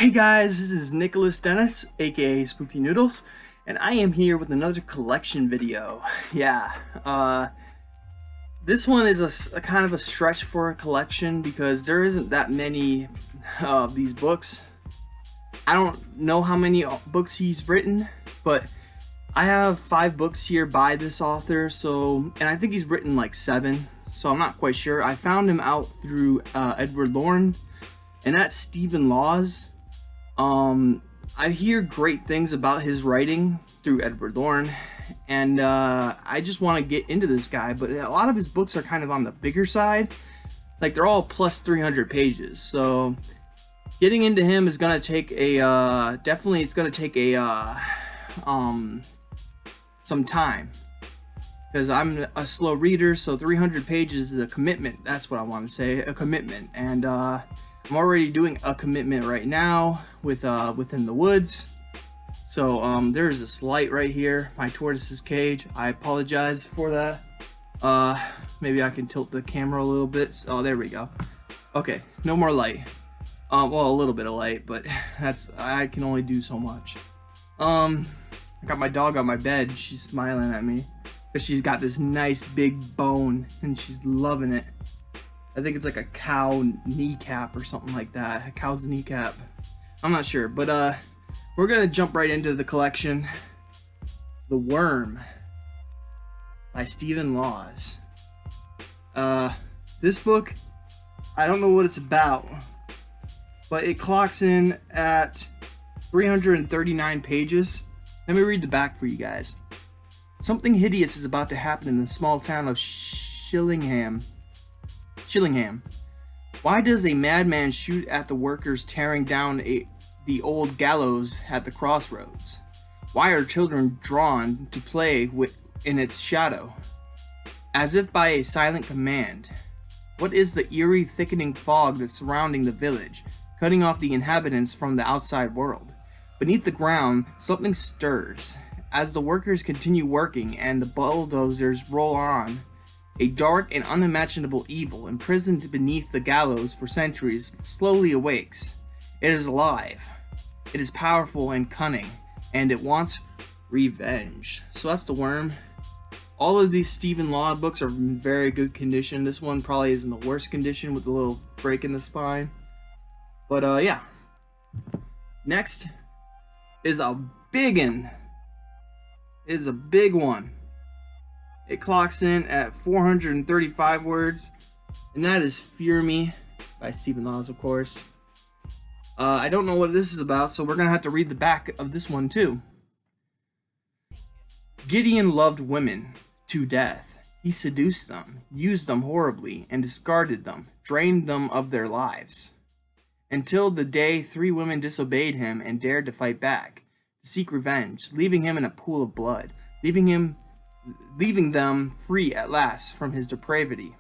Hey guys, this is Nicholas Dennis, aka Spooky Noodles, and I am here with another collection video. Yeah, this one is a kind of a stretch for a collection because there isn't that many of these books. I don't know how many books he's written, but I have 5 books here by this author, and I think he's written like 7, so I'm not quite sure. I found him out through Edward Lorne, and that's Stephen Laws. I hear great things about his writing through Edward Lorne, and I just want to get into this guy, but a lot of his books are kind of on the bigger side. Like, they're all plus 300 pages, so getting into him is going to take definitely it's going to take some time, because I'm a slow reader, so 300 pages is a commitment. That's what I want to say, a commitment. And I'm already doing a commitment right now with Within the Woods. So there's this light right here, my tortoise's cage. I apologize for that. Maybe I can tilt the camera a little bit. Oh, there we go. Okay, no more light. Well, a little bit of light, but I can only do so much. I got my dog on my bed. She's smiling at me because she's got this nice big bone and she's loving it. I think it's like a cow kneecap or something like that. A cow's kneecap. I'm not sure, but we're gonna jump right into the collection. The Worm by Stephen Laws. This book, I don't know what it's about, but it clocks in at 339 pages. Let me read the back for you guys. Something hideous is about to happen in the small town of Shillingham. Why does a madman shoot at the workers tearing down the old gallows at the crossroads? Why are children drawn to play in its shadow, as if by a silent command? What is the eerie, thickening fog that's surrounding the village, cutting off the inhabitants from the outside world? Beneath the ground, something stirs. As the workers continue working and the bulldozers roll on, a dark and unimaginable evil, imprisoned beneath the gallows for centuries, slowly awakes. It is alive. It is powerful and cunning, and it wants revenge. So that's The Worm. All of these Stephen Law books are in very good condition. This one probably is in the worst condition with a little break in the spine. But yeah. Next is a big one. It is a big one. It clocks in at 435 words, and that is Fear Me by Stephen Laws, of course. I don't know what this is about, so we're going to have to read the back of this one too. Gideon loved women to death. He seduced them, used them horribly, and discarded them, drained them of their lives. Until the day 3 women disobeyed him and dared to fight back, to seek revenge, leaving him in a pool of blood, leaving them free at last from his depravity.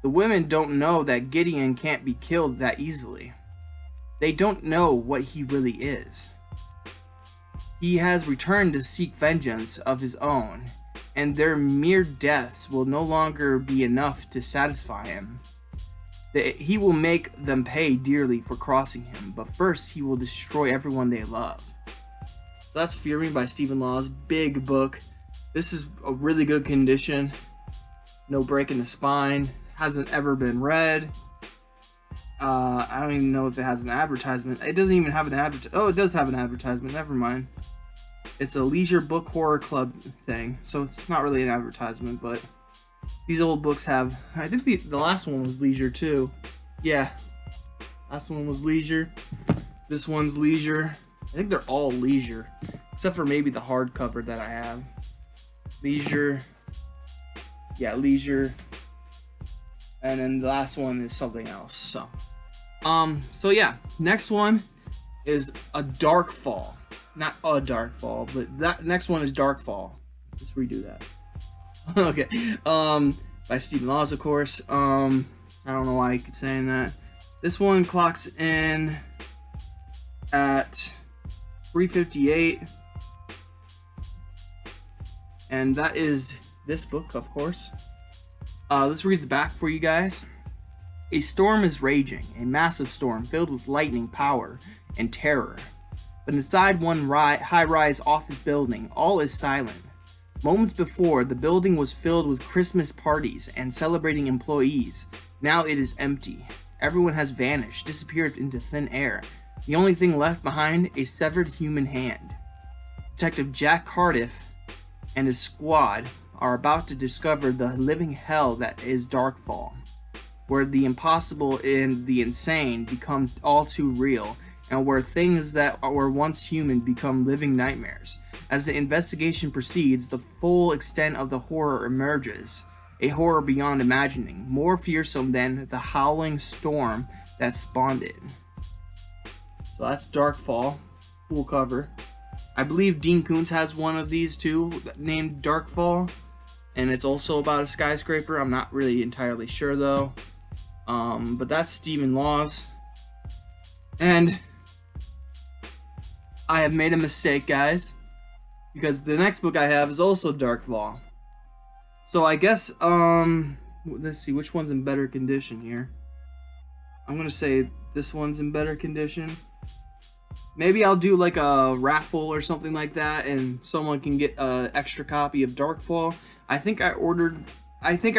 The women don't know that Gideon can't be killed that easily. They don't know what he really is. He has returned to seek vengeance of his own, and their mere deaths will no longer be enough to satisfy him. He will make them pay dearly for crossing him, but first he will destroy everyone they love. So that's Fear Me by Stephen Laws. Big book. This is a really good condition. No break in the spine. Hasn't ever been read. I don't even know if it has an advertisement. It doesn't even have an advertisement. Oh, it does have an advertisement. Never mind. It's a leisure book horror club thing, so it's not really an advertisement, but these old books have... I think the last one was leisure too. Yeah. Last one was leisure. This one's leisure. I think they're all leisure, except for maybe the hardcover that I have. Leisure. Yeah, leisure. And then the last one is something else. So yeah, next one is a Darkfall. Not a Darkfall, but that next one is Darkfall. Let's redo that. Okay. By Stephen Laws, of course. I don't know why I keep saying that. This one clocks in at 358. And that is this book, of course. Let's read the back for you guys. A storm is raging, a massive storm filled with lightning power and terror. But inside one high-rise office building, all is silent. Moments before, the building was filled with Christmas parties and celebrating employees. Now it is empty. Everyone has vanished, disappeared into thin air. The only thing left behind, a severed human hand. Detective Jack Cardiff and his squad are about to discover the living hell that is Darkfall, where the impossible and the insane become all too real, and where things that were once human become living nightmares. As the investigation proceeds, the full extent of the horror emerges, a horror beyond imagining, more fearsome than the howling storm that spawned it. So that's Darkfall. Cool cover. I believe Dean Koontz has one of these too, named Darkfall, and it's also about a skyscraper. I'm not really entirely sure though. But that's Stephen Laws. And I have made a mistake, guys, because the next book I have is also Darkfall. So I guess, let's see, which one's in better condition here? I'm gonna say this one's in better condition. Maybe I'll do like a raffle or something like that, and someone can get an extra copy of Darkfall. I think I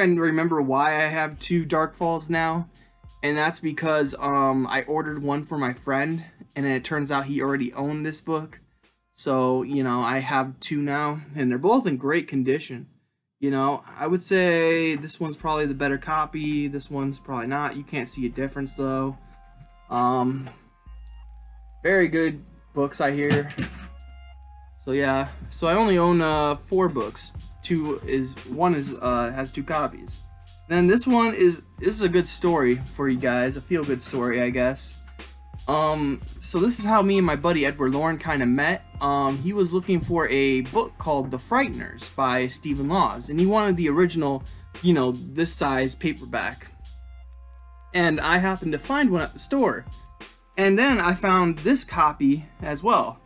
remember why I have 2 Darkfalls now, and that's because I ordered one for my friend, and then it turns out he already owned this book. So, you know, I have 2 now, and they're both in great condition. You know, I would say this one's probably the better copy. This one's probably not. You can't see a difference though. Very good books, I hear. So yeah, so I only own 4 books. One has 2 copies. Then this is a good story for you guys, a feel-good story, I guess. So this is how me and my buddy Edward Lauren kind of met. He was looking for a book called The Frighteners by Stephen Laws, and he wanted the original, you know, this size paperback. And I happened to find one at the store. And then I found this copy as well.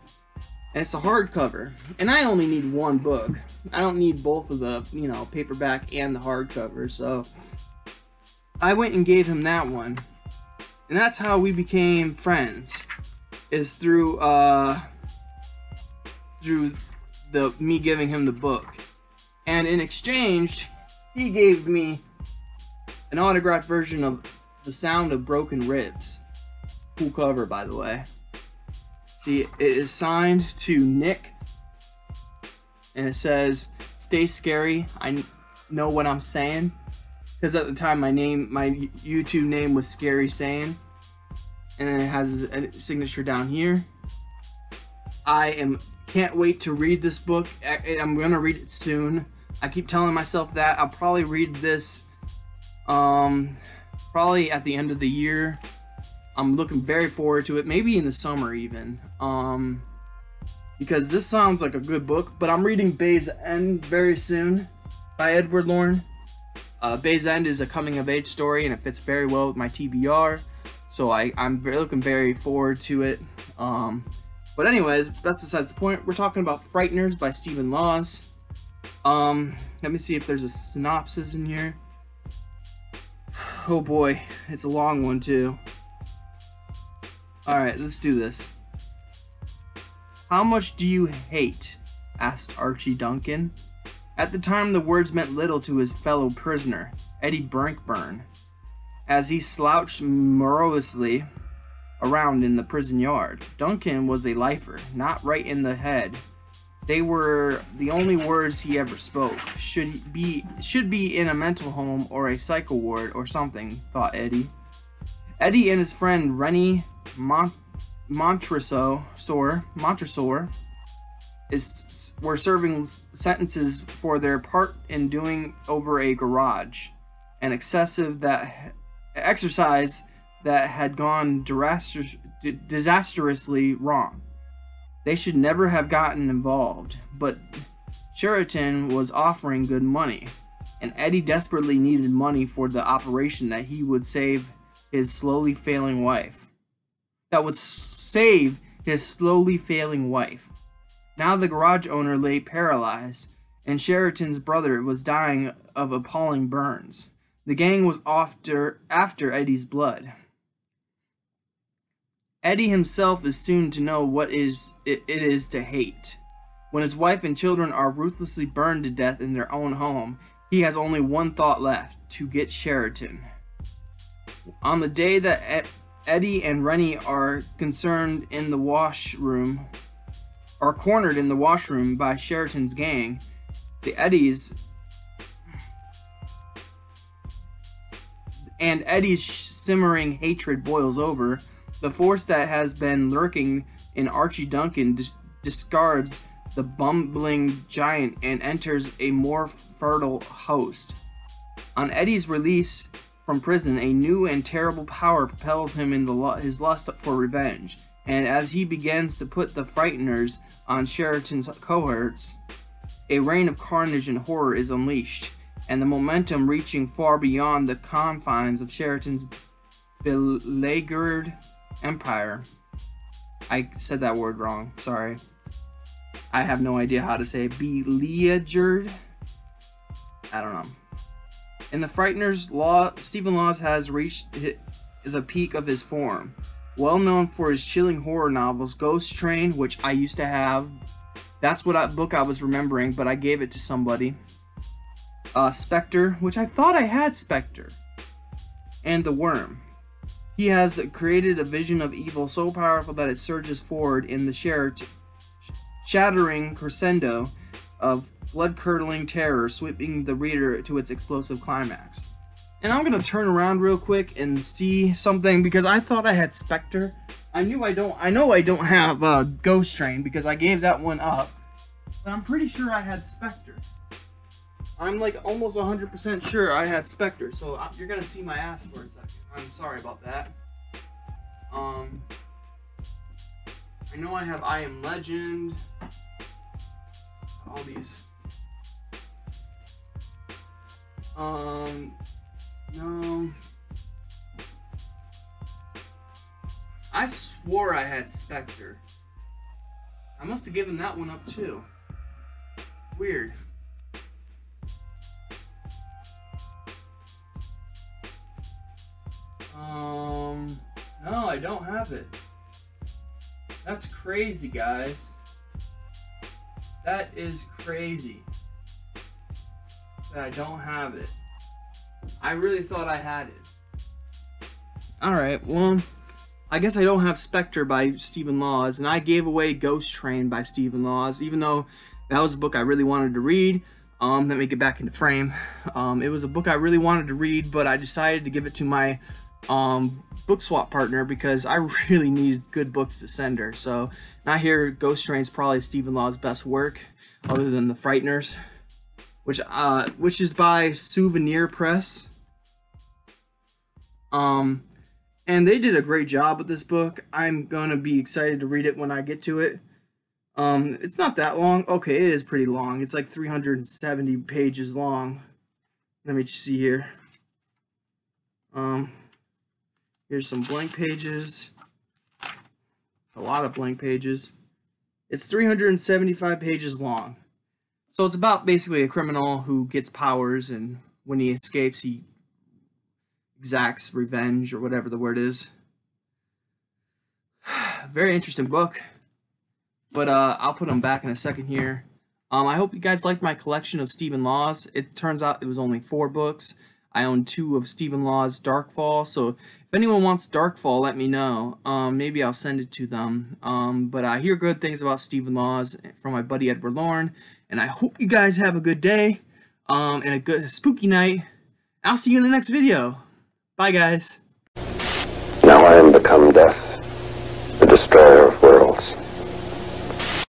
And it's a hardcover. And I only need 1 book. I don't need both of the, you know, paperback and the hardcover. So I went and gave him that one. And that's how we became friends. Is through me giving him the book. And in exchange, he gave me an autographed version of The Sound of Broken Ribs. Cool cover, by the way. See, it is signed to Nick, and it says, "Stay scary, I know what I'm saying." Because at the time, my YouTube name was Scary Saying, and then it has a signature down here. Can't wait to read this book. I'm gonna read it soon. I keep telling myself that I'll probably read this, probably at the end of the year. I'm looking very forward to it, maybe in the summer even, because this sounds like a good book. But I'm reading Bay's End very soon by Edward Lauren. Bay's End is a coming-of-age story, and it fits very well with my TBR, so I'm looking very forward to it. But anyways, that's besides the point. We're talking about Frighteners by Stephen Laws. Let me see if there's a synopsis in here. Oh boy, it's a long one too. Alright, let's do this. "How much do you hate?" asked Archie Duncan. At the time, the words meant little to his fellow prisoner, Eddie Brinkburn, as he slouched morosely around in the prison yard. Duncan was a lifer, not right in the head. They were the only words he ever spoke. Should be in a mental home or a psycho ward or something, thought Eddie. Eddie and his friend Rennie Montresor were serving sentences for their part in doing over a garage, an exercise that had gone disastrously wrong. They should never have gotten involved, but Sheraton was offering good money, and Eddie desperately needed money for the operation that would save his slowly failing wife. Now the garage owner lay paralyzed, and Sheraton's brother was dying of appalling burns. The gang was after Eddie's blood. Eddie himself is soon to know what it is to hate. When his wife and children are ruthlessly burned to death in their own home, he has only one thought left: to get Sheraton. On the day that Eddie and Rennie are cornered in the washroom by Sheraton's gang, Eddie's simmering hatred boils over. The force that has been lurking in Archie Duncan discards the bumbling giant and enters a more fertile host. On Eddie's release from prison, a new and terrible power propels him in his lust for revenge, and as he begins to put the frighteners on Sheraton's cohorts, a reign of carnage and horror is unleashed, and the momentum reaching far beyond the confines of Sheraton's beleaguered empire. I said that word wrong, sorry. I have no idea how to say beleaguered. I don't know. In the Frighteners, Stephen Laws has reached the peak of his form. Well known for his chilling horror novels, Ghost Train, which I used to have. That's what book I was remembering, but I gave it to somebody. Spectre, which I thought I had Spectre. And The Worm. He has created a vision of evil so powerful that it surges forward in the shattering crescendo of blood-curdling terror, sweeping the reader to its explosive climax. And I'm gonna turn around real quick and see something, because I thought I had Spectre. I know I don't have Ghost Train because I gave that one up, but I'm pretty sure I had Spectre. I'm like almost 100% sure I had Spectre, so you're gonna see my ass for a second. I'm sorry about that. I know I have I Am Legend. All these. No. I swore I had Spectre. I must have given that one up too. Weird. No, I don't have it. That's crazy, guys. That is crazy that I don't have it. I really thought I had it. Alright, well, I guess I don't have Spectre by Stephen Laws, and I gave away Ghost Train by Stephen Laws, even though that was a book I really wanted to read. Let me get back into frame. It was a book I really wanted to read, but I decided to give it to my book swap partner because I really needed good books to send her. So now here, Ghost Train's probably Stephen Law's best work, other than The Frighteners, which is by Souvenir Press. And they did a great job with this book. I'm gonna be excited to read it when I get to it. It's not that long. Okay, it is pretty long. It's like 370 pages long. Let me see here. Here's some blank pages. A lot of blank pages. It's 375 pages long. So it's about basically a criminal who gets powers, and when he escapes, he exacts revenge, or whatever the word is. Very interesting book. But I'll put them back in a second here. I hope you guys liked my collection of Stephen Laws. It turns out it was only 4 books. I own 2 of Stephen Law's Darkfall, so if anyone wants Darkfall, let me know. Maybe I'll send it to them. But I hear good things about Stephen Laws from my buddy Edward Lorne, and I hope you guys have a good day, and a good spooky night. I'll see you in the next video. Bye, guys. Now I am become death, the destroyer of worlds.